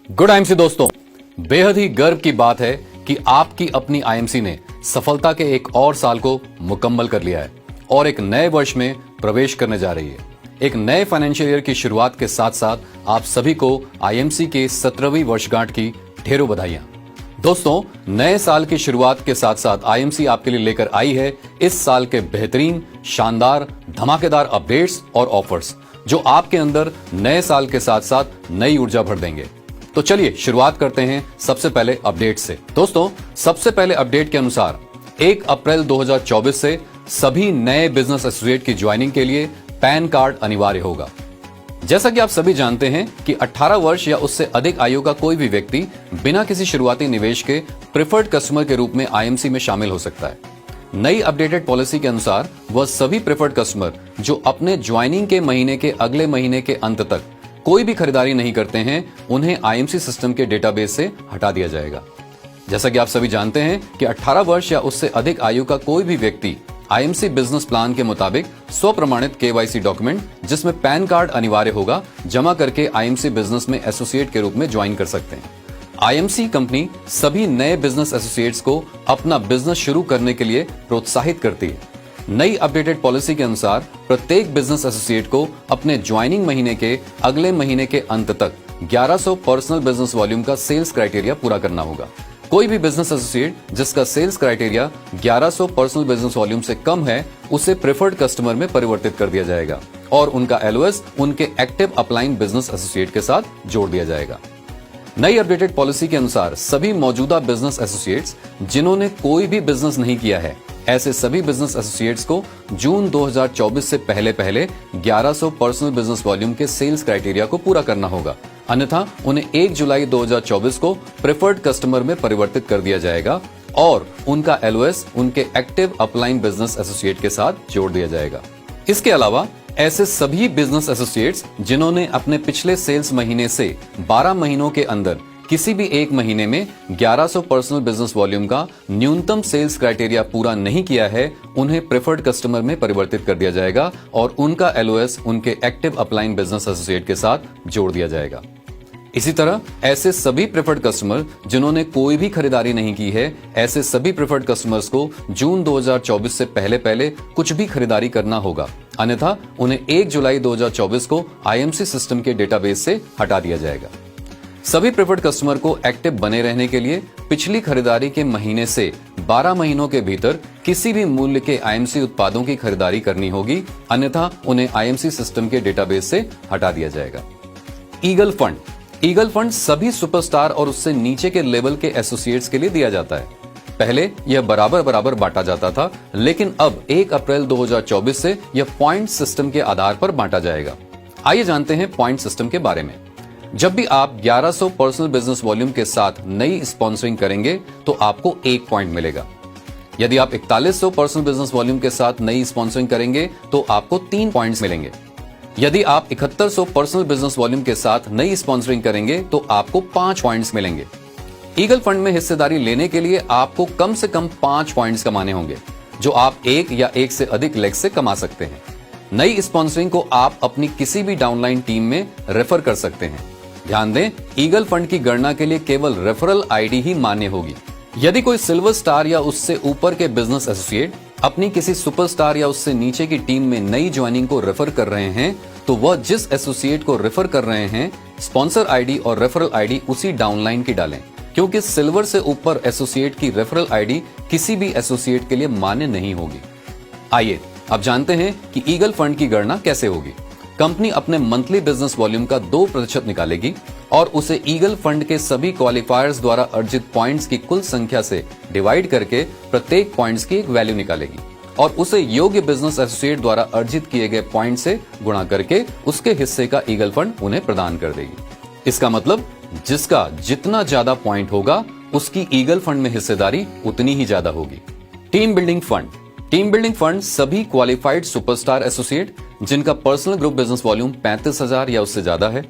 Good IMC दोस्तों, बेहद ही गर्व की बात है कि आपकी अपनी आईएमसी ने सफलता के एक और साल को मुकम्मल कर लिया है और एक नए वर्ष में प्रवेश करने जा रही है। एक नए फाइनेंशियल ईयर की शुरुआत के साथ साथ आप सभी को आईएमसी के 17वीं वर्षगांठ की ढेरों बधाइयां। दोस्तों, नए साल की शुरुआत के साथ साथ आईएमसी आपके लिए लेकर आई है इस साल के बेहतरीन, शानदार, धमाकेदार अपडेट्स और ऑफर्स जो आपके अंदर नए साल के साथ साथ नई ऊर्जा भर देंगे। तो चलिए शुरुआत करते हैं सबसे पहले अपडेट से। दोस्तों, सबसे पहले अपडेट के अनुसार 1 अप्रैल 2024 से सभी नए बिजनेस एसोसिएट की ज्वाइनिंग के लिए पैन कार्ड अनिवार्य होगा। जैसा कि आप सभी जानते हैं कि 18 वर्ष या उससे अधिक आयु का कोई भी व्यक्ति बिना किसी शुरुआती निवेश के प्रेफर्ड कस्टमर के रूप में आईएमसी में शामिल हो सकता है। नई अपडेटेड पॉलिसी के अनुसार वह सभी प्रेफर्ड कस्टमर जो अपने ज्वाइनिंग के महीने के अगले महीने के अंत तक कोई भी खरीदारी नहीं करते हैं, उन्हें आईएमसी सिस्टम के डेटाबेस से हटा दिया जाएगा। जैसा कि आप सभी जानते हैं कि 18 वर्ष या उससे अधिक आयु का कोई भी व्यक्ति आईएमसी बिजनेस प्लान के मुताबिक स्वप्रमाणित केवाईसी डॉक्यूमेंट जिसमें पैन कार्ड अनिवार्य होगा जमा करके आईएमसी बिजनेस में एसोसिएट के रूप में ज्वाइन कर सकते हैं। आईएमसी कंपनी सभी नए बिजनेस एसोसिएट्स को अपना बिजनेस शुरू करने के लिए प्रोत्साहित करती है। नई अपडेटेड पॉलिसी के अनुसार प्रत्येक बिजनेस एसोसिएट को अपने ज्वाइनिंग महीने के अगले महीने के अंत तक 1100 पर्सनल बिजनेस वॉल्यूम का सेल्स क्राइटेरिया पूरा करना होगा। कोई भी बिजनेस एसोसिएट जिसका sales criteria 1100 personal business volume से कम है, उसे प्रेफर्ड कस्टमर में परिवर्तित कर दिया जाएगा और उनका एलओएस उनके एक्टिव अपलाइन बिजनेस एसोसिएट के साथ जोड़ दिया जाएगा। नई अपडेटेड पॉलिसी के अनुसार सभी मौजूदा बिजनेस एसोसिएट्स जिन्होंने कोई भी बिजनेस नहीं किया है, ऐसे सभी बिजनेस एसोसिएट्स को जून 2024 से पहले 1100 पर्सनल बिजनेस वॉल्यूम के सेल्स क्राइटेरिया को पूरा करना होगा, अन्यथा उन्हें 1 जुलाई 2024 को प्रेफर्ड कस्टमर में परिवर्तित कर दिया जाएगा और उनका एलओएस उनके एक्टिव अपलाइन बिजनेस एसोसिएट के साथ जोड़ दिया जाएगा। इसके अलावा ऐसे सभी बिजनेस एसोसिएट्स जिन्होंने अपने पिछले सेल्स महीने से 12 महीनों के अंदर किसी भी एक महीने में 1100 पर्सनल बिजनेस वॉल्यूम का न्यूनतम सेल्स क्राइटेरिया पूरा नहीं किया है, उन्हें प्रेफर्ड कस्टमर में परिवर्तित कर दिया जाएगा और उनका एलओएस उनके एक्टिव अपलाइन बिजनेस एसोसिएट के साथ जोड़ दिया जाएगा। इसी तरह ऐसे सभी प्रेफर्ड कस्टमर जिन्होंने कोई भी खरीदारी नहीं की है, ऐसे सभी प्रेफर्ड कस्टमर्स को जून 2024 से पहले कुछ भी खरीदारी करना होगा, अन्यथा उन्हें 1 जुलाई 2024 को आईएमसी सिस्टम के डेटाबेस से हटा दिया जाएगा। सभी प्रेफर्ड कस्टमर को एक्टिव बने रहने के लिए पिछली खरीदारी के महीने से 12 महीनों के भीतर किसी भी मूल्य के आईएमसी उत्पादों की खरीदारी करनी होगी, अन्यथा उन्हें आईएमसी सिस्टम के डेटाबेस से हटा दिया जाएगा। ईगल फंड सभी सुपरस्टार और उससे नीचे के लेवल के एसोसिएट्स के लिए दिया जाता है। पहले यह बराबर बांटा जाता था, लेकिन अब 1 अप्रैल 2024 से यह पॉइंट सिस्टम के आधार पर बांटा जाएगा। आइए जानते हैं पॉइंट सिस्टम के बारे में। जब भी आप 1100 पर्सनल बिजनेस वॉल्यूम के साथ नई स्पॉन्सरिंग करेंगे तो आपको 1 पॉइंट मिलेगा। यदि आप 4100 पर्सनल बिजनेस वॉल्यूम के साथ नई स्पॉन्सरिंग करेंगे तो आपको 3 पॉइंट्स मिलेंगे। यदि आप 7100 पर्सनल बिजनेस वॉल्यूम के साथ नई स्पॉन्सरिंग करेंगे तो आपको 5 पॉइंट्स मिलेंगे। ईगल फंड में हिस्सेदारी लेने के लिए आपको कम से कम 5 पॉइंट्स कमाने होंगे, जो आप 1 या 1 से अधिक लेग से कमा सकते हैं। नई स्पॉन्सरिंग को आप अपनी किसी भी डाउनलाइन टीम में रेफर कर सकते हैं। ध्यान दें, ईगल फंड की गणना के लिए केवल रेफरल आईडी ही मान्य होगी। यदि कोई सिल्वर स्टार या उससे ऊपर के बिजनेस एसोसिएट अपनी किसी सुपरस्टार या उससे नीचे की टीम में नई ज्वाइनिंग को रेफर कर रहे हैं, तो वह जिस एसोसिएट को रेफर कर रहे हैं, स्पॉन्सर आईडी और रेफरल आईडी उसी डाउनलाइन की डालें, क्योंकि सिल्वर से ऊपर एसोसिएट की रेफरल आईडी किसी भी एसोसिएट के लिए मान्य नहीं होगी। आइए अब जानते हैं कि ईगल फंड की गणना कैसे होगी। कंपनी अपने मंथली बिजनेस वॉल्यूम का 2% निकालेगी और उसे ईगल फंड के सभी क्वालिफायर्स द्वारा अर्जित पॉइंट्स की कुल संख्या से डिवाइड करके प्रत्येक पॉइंट्स की एक वैल्यू निकालेगी और उसे योग्य बिजनेस एसोसिएट द्वारा अर्जित किए गए पॉइंट से गुणा करके उसके हिस्से का ईगल फंड उन्हें प्रदान कर देगी। इसका मतलब जिसका जितना ज्यादा पॉइंट होगा, उसकी ईगल फंड में हिस्सेदारी उतनी ही ज्यादा होगी। टीम बिल्डिंग फंड सभी क्वालिफाइड सुपरस्टार एसोसिएट जिनका पर्सनल ग्रुप बिजनेस वॉल्यूम 35,000 या उससे ज्यादा है,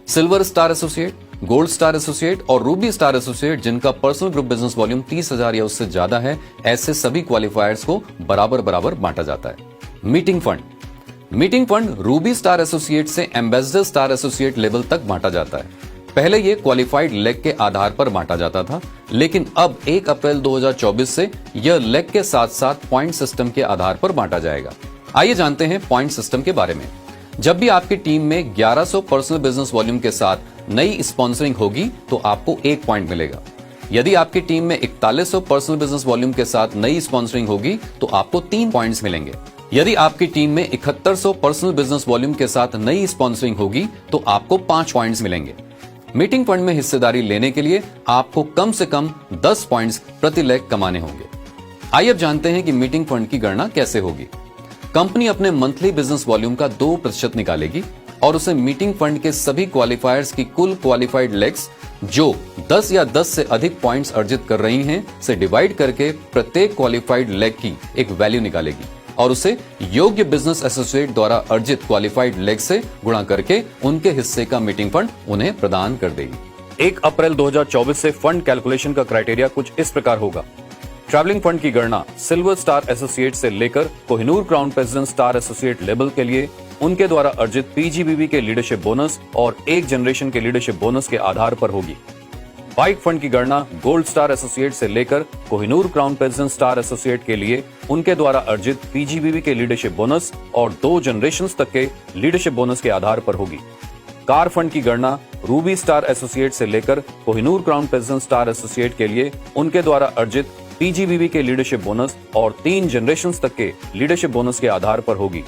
silver star associate, gold star associate और रूबी स्टार एसोसिएट जिनका पर्सनल ग्रुप बिजनेस वॉल्यूम 30,000 या उससे ज्यादा है, ऐसे सभी क्वालिफायर्स को बराबर बांटा जाता है। Meeting fund Ruby star associate से एम्बेसडर स्टार एसोसिएट लेवल तक बांटा जाता है। पहले ये क्वालिफाइड लेग के आधार पर बांटा जाता था, लेकिन अब 1 अप्रैल 2024 से यह लेग के साथ साथ पॉइंट सिस्टम के आधार पर बांटा जाएगा। आइए जानते हैं पॉइंट सिस्टम के बारे में। जब भी आपकी टीम में 1100 पर्सनल बिजनेस वॉल्यूम के साथ नई स्पॉन्सरिंग होगी तो आपको 1 पॉइंट मिलेगा। यदि आपकी टीम में 4100 पर्सनल बिजनेस वॉल्यूम के साथ नई स्पॉन्सरिंग होगी तो आपको 3 पॉइंट्स मिलेंगे। यदि आपकी टीम में 7100 पर्सनल बिजनेस वॉल्यूम के साथ नई स्पॉन्सरिंग होगी तो आपको 5 पॉइंट्स मिलेंगे। मीटिंग फंड में हिस्सेदारी लेने के लिए आपको कम से कम 10 पॉइंट्स प्रति लेग कमाने होंगे। आइए अब जानते हैं कि मीटिंग फंड की गणना कैसे होगी। कंपनी अपने मंथली बिजनेस वॉल्यूम का 2% निकालेगी और उसे मीटिंग फंड के सभी क्वालिफायर्स की कुल क्वालिफाइड लेग्स जो 10 या 10 से अधिक पॉइंट्स अर्जित कर रही हैं से डिवाइड करके प्रत्येक क्वालिफाइड लेग की एक वैल्यू निकालेगी और उसे योग्य बिजनेस एसोसिएट द्वारा अर्जित क्वालिफाइड लेग से गुणा करके उनके हिस्से का मीटिंग फंड उन्हें प्रदान कर देगी। 1 अप्रैल 2024 से फंड कैलकुलेशन का क्राइटेरिया कुछ इस प्रकार होगा। ट्रैवलिंग फंड की गणना सिल्वर स्टार एसोसिएट से लेकर Kohinoor crown president star associate level के लिए उनके द्वारा अर्जित पीजीबीवी के लीडरशिप बोनस और एक जनरेशन के लीडरशिप बोनस के आधार पर होगी। बाइक फंड की गणना गोल्ड स्टार एसोसिएट से लेकर Kohinoor crown president star associate के लिए उनके द्वारा अर्जित पीजीबीवी के लीडरशिप बोनस और 2 जनरेशंस तक के लीडरशिप बोनस के आधार पर होगी। कार फंड की गणना रूबी स्टार एसोसिएट से लेकर Kohinoor crown president star associate के लिए उनके द्वारा अर्जित पीजीबीवी के लीडरशिप बोनस और 3 जनरेशंस तक के लीडरशिप बोनस के आधार पर होगी।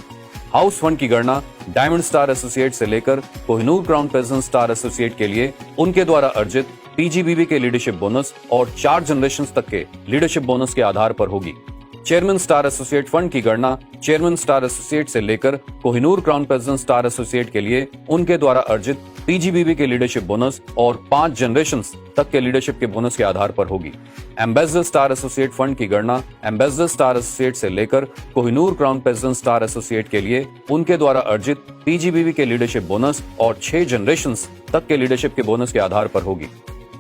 हाउस फंड की गणना डायमंड स्टार एसोसिएट से लेकर Kohinoor crown president star associate के लिए उनके द्वारा अर्जित पीजीबीवी के लीडरशिप बोनस और 4 जनरेशंस तक के लीडरशिप बोनस के आधार पर होगी। चेयरमैन स्टार एसोसिएट फंड की गणना चेयरमैन स्टार एसोसिएट से लेकर Kohinoor crown president star associate के लिए उनके द्वारा अर्जित पीजीबीवी के लीडरशिप बोनस और 5 जनरेशंस तक के लीडरशिप के बोनस के आधार पर होगी। एम्बेसडर स्टार एसोसिएट फंड की गणना एम्बेसडर स्टार एसोसिएट से लेकर Kohinoor crown president star associate के लिए उनके द्वारा अर्जित पीजीबीवी के लीडरशिप बोनस और 6 जनरेशंस तक के लीडरशिप के बोनस के आधार पर होगी।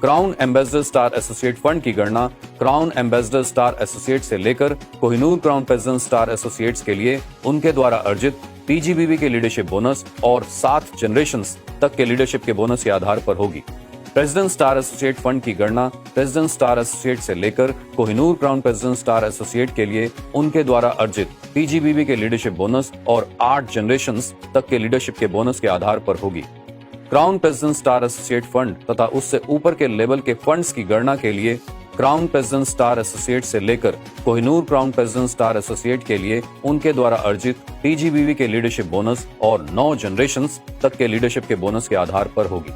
Crown ambassador star associate fund की गणना क्राउन एम्बेसडर स्टार एसोसिएट से लेकर Kohinoor crown president star associates के लिए उनके द्वारा अर्जित पीजीबीवी के लीडरशिप बोनस और 7 जनरेशंस तक के लीडरशिप के बोनस के आधार पर होगी। प्रेसिडेंट स्टार एसोसिएट फंड की गणना प्रेसिडेंट स्टार एसोसिएट से लेकर Kohinoor crown president star associate के लिए उनके द्वारा अर्जित पीजीबीवी के लीडरशिप बोनस और 8 जनरेशंस तक के लीडरशिप के बोनस के आधार पर होगी। Crown president star associate fund तथा उससे ऊपर के लेवल के फंड्स की गणना के लिए क्राउन प्रेसिडेंट स्टार एसोसिएट से लेकर Kohinoor crown president star associate के लिए उनके द्वारा अर्जित पीजीबीवी के लीडरशिप बोनस और 9 जनरेशंस तक के लीडरशिप के बोनस के आधार पर होगी।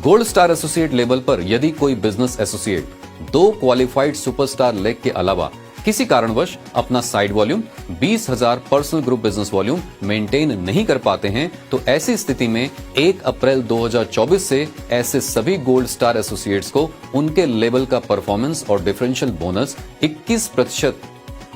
गोल्ड स्टार एसोसिएट लेवल पर यदि कोई business associate 2 qualified superstar leg के अलावा किसी कारणवश अपना side volume 20,000 personal group business volume maintain नहीं कर पाते हैं तो ऐसी स्थिति में 1 अप्रैल 2024 से ऐसे सभी गोल्ड स्टार एसोसिएट्स को उनके लेवल का परफॉर्मेंस और डिफरेंशियल बोनस 21%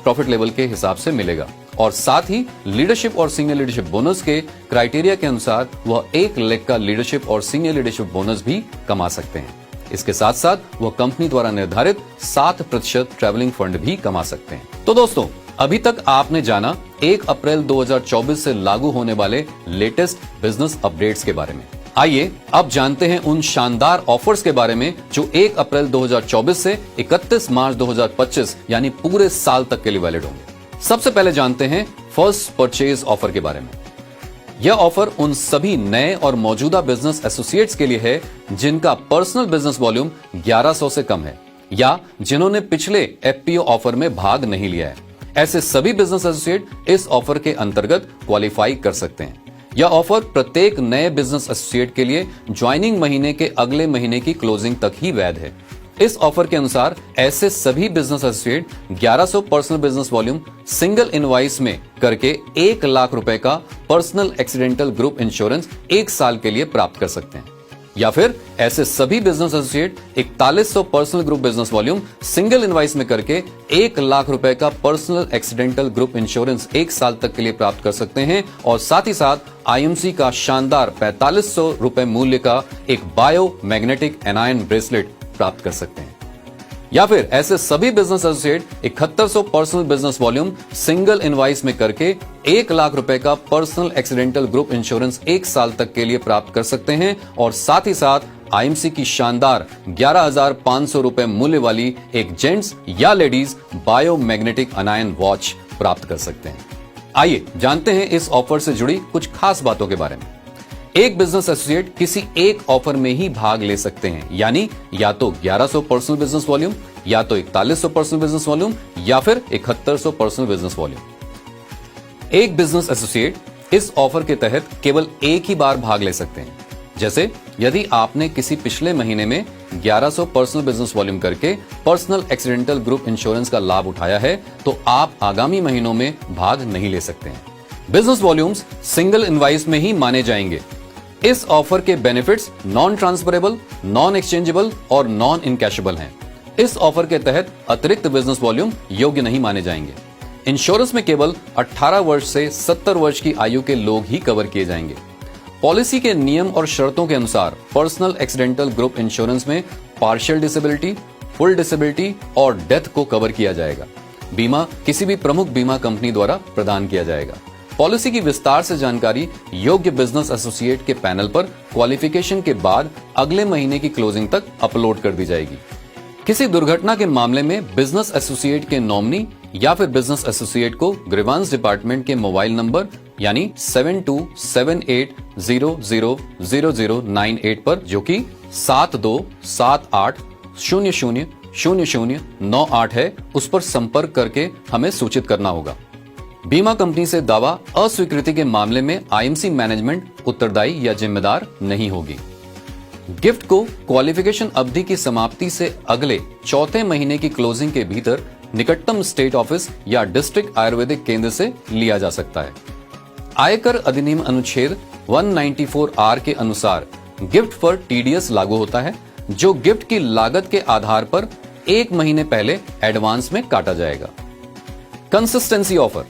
प्रॉफिट लेवल के हिसाब से मिलेगा और साथ ही लीडरशिप और सीनियर लीडरशिप बोनस के क्राइटेरिया के अनुसार वह 1 लेग का लीडरशिप और सीनियर लीडरशिप बोनस भी कमा सकते हैं। इसके साथ साथ वह कंपनी द्वारा निर्धारित 7% ट्रैवलिंग फंड भी कमा सकते हैं। तो दोस्तों, अभी तक आपने जाना 1 अप्रैल 2024 से लागू होने वाले लेटेस्ट बिजनेस अपडेट्स के बारे में। आइए अब जानते हैं उन शानदार ऑफर्स के बारे में जो 1 अप्रैल 2024 से 31 मार्च 2025 यानी पूरे साल तक के लिए वैलिड होंगे। सबसे पहले जानते हैं फर्स्ट परचेज ऑफर के बारे में। यह ऑफर उन सभी नए और मौजूदा बिजनेस एसोसिएट्स के लिए है जिनका पर्सनल बिजनेस वॉल्यूम 1100 से कम है या जिन्होंने पिछले एफपीओ ऑफर में भाग नहीं लिया है। ऐसे सभी बिजनेस एसोसिएट इस ऑफर के अंतर्गत क्वालिफाई कर सकते हैं। यह ऑफर प्रत्येक नए बिजनेस एसोसिएट के लिए ज्वाइनिंग महीने के अगले महीने की क्लोजिंग तक ही वैध है। इस ऑफर के अनुसार ऐसे सभी business associate 1100 personal business volume single invoice में करके 1 लाख रुपए का पर्सनल एक्सीडेंटल ग्रुप इंश्योरेंस 1 साल के लिए प्राप्त कर सकते हैं या फिर ऐसे सभी business associate 4100 personal group business volume single invoice में करके 1 लाख रुपए का पर्सनल एक्सीडेंटल ग्रुप इंश्योरेंस 1 साल तक के लिए प्राप्त कर सकते हैं और साथ ही साथ आईएमसी का शानदार 4500 रुपए मूल्य का एक बायो मैग्नेटिक एनायन ब्रेसलेट प्राप्त कर सकते हैं या फिर ऐसे सभी business associate 7100 personal business volume single invoice में करके 1 लाख रुपए का पर्सनल एक्सीडेंटल ग्रुप इंश्योरेंस 1 साल तक के लिए प्राप्त कर सकते हैं और साथ ही साथ आईएमसी की शानदार 11,500 रुपए मूल्य वाली एक जेंट्स या लेडीज बायोमैग्नेटिक अनायन वॉच प्राप्त कर सकते हैं। आइए जानते हैं इस ऑफर से जुड़ी कुछ खास बातों के बारे में। एक बिजनेस एसोसिएट किसी एक ऑफर में ही भाग ले सकते हैं, यानी या तो 1100 पर्सनल बिजनेस वॉल्यूम, या तो 4100 पर्सनल बिजनेस वॉल्यूम, या फिर 7100 पर्सनल बिजनेस वॉल्यूम। एक बिजनेस एसोसिएट इस ऑफर के तहत केवल एक ही बार भाग ले सकते हैं। जैसे यदि आपने किसी पिछले महीने में 1100 पर्सनल बिजनेस वॉल्यूम करके पर्सनल एक्सीडेंटल ग्रुप इंश्योरेंस का लाभ उठाया है, तो आप आगामी महीनों में भाग नहीं ले सकते हैं। बिजनेस वॉल्यूम्स सिंगल इनवाइस में ही माने जाएंगे। इस ऑफर के benefits non transferable, non exchangeable और नॉन इनकैशेबल हैं। इस ऑफर के तहत अतिरिक्त बिजनेस वॉल्यूम योग्य नहीं माने जाएंगे। इंश्योरेंस में केवल 18 वर्ष से 70 वर्ष की आयु के लोग ही कवर किए जाएंगे। पॉलिसी के नियम और शर्तों के अनुसार पर्सनल एक्सीडेंटल ग्रुप इंश्योरेंस में पार्शियल डिसेबिलिटी, फुल डिसेबिलिटी और डेथ को कवर किया जाएगा। बीमा किसी भी प्रमुख बीमा कंपनी द्वारा प्रदान किया जाएगा। पॉलिसी की विस्तार से जानकारी योग्य बिजनेस एसोसिएट के पैनल पर क्वालिफिकेशन के बाद अगले महीने की क्लोजिंग तक अपलोड कर दी जाएगी। किसी दुर्घटना के मामले में बिजनेस एसोसिएट के नॉमिनी या फिर बिजनेस एसोसिएट को ग्रीवांस डिपार्टमेंट के मोबाइल नंबर यानी 7278000098 पर, जो कि 7278000098 है, उस पर संपर्क करके हमें सूचित करना होगा। बीमा कंपनी से दावा अस्वीकृति के मामले में आईएमसी मैनेजमेंट उत्तरदायी या जिम्मेदार नहीं होगी। गिफ्ट को क्वालिफिकेशन अवधि की समाप्ति से अगले चौथे महीने की क्लोजिंग के भीतर निकटतम स्टेट ऑफिस या डिस्ट्रिक्ट आयुर्वेदिक केंद्र से लिया जा सकता है। आयकर अधिनियम अनुच्छेद 194R के अनुसार गिफ्ट पर टीडीएस लागू होता है, जो गिफ्ट की लागत के आधार पर 1 महीने पहले एडवांस में काटा जाएगा। Consistency offer.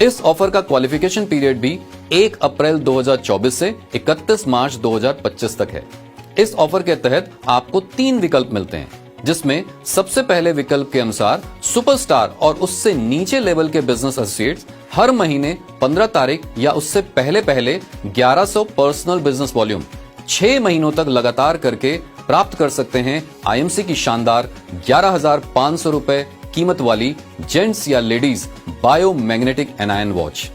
इस ऑफर का क्वालिफिकेशन पीरियड भी 1 अप्रैल 2024 से 31 मार्च 2025 तक है। इस ऑफर के तहत आपको 3 विकल्प मिलते हैं, जिसमें सबसे पहले विकल्प के अनुसार सुपरस्टार और उससे नीचे लेवल के बिजनेस एसोसिएट्स हर महीने 15 तारीख या उससे पहले 1100 पर्सनल बिजनेस वॉल्यूम 6 महीनों तक लगातार करके प्राप्त कर सकते हैं आईएमसी की शानदार 11,500 रुपए कीमत वाली जेंट्स या लेडीज बायोमैग्नेटिक एनायन वॉच।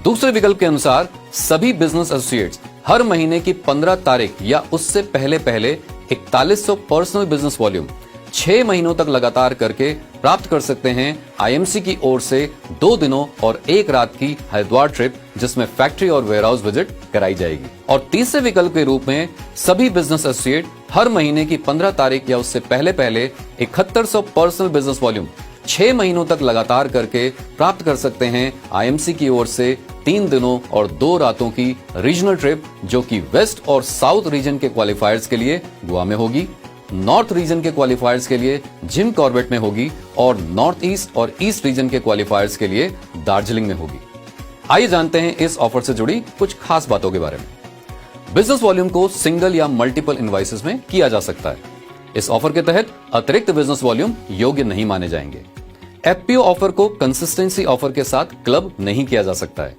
दूसरे विकल्प के अनुसार सभी बिजनेस एसोसिएट्स हर महीने की 15 तारीख या उससे पहले 4100 पर्सनल बिजनेस वॉल्यूम 6 महीनों तक लगातार करके प्राप्त कर सकते हैं आईएमसी की ओर से 2 दिनों और 1 रात की हरिद्वार ट्रिप, जिसमें फैक्ट्री और वेयरहाउस विजिट कराई जाएगी। और तीसरे विकल्प के रूप में सभी बिजनेस एसोसिएट हर महीने की 15 तारीख या उससे पहले 7100 पर्सनल बिजनेस वॉल्यूम 6 महीनों तक लगातार करके प्राप्त कर सकते हैं आईएमसी की ओर से 3 दिनों और 2 रातों की रीजनल ट्रिप, जो कि वेस्ट और साउथ रीजन के क्वालिफायर्स के लिए गोवा में होगी, नॉर्थ रीजन के क्वालिफायर्स के लिए जिम कॉर्बेट में होगी और नॉर्थ ईस्ट और ईस्ट रीजन के क्वालिफायर्स के लिए दार्जिलिंग में होगी। आइए जानते हैं इस ऑफर से जुड़ी कुछ खास बातों के बारे में। बिजनेस वॉल्यूम को सिंगल या मल्टीपल इनवाइसेस में किया जा सकता है। इस ऑफर के तहत अतिरिक्त बिजनेस वॉल्यूम योग्य नहीं माने जाएंगे। एफपीओ ऑफर को कंसिस्टेंसी ऑफर के साथ क्लब नहीं किया जा सकता है।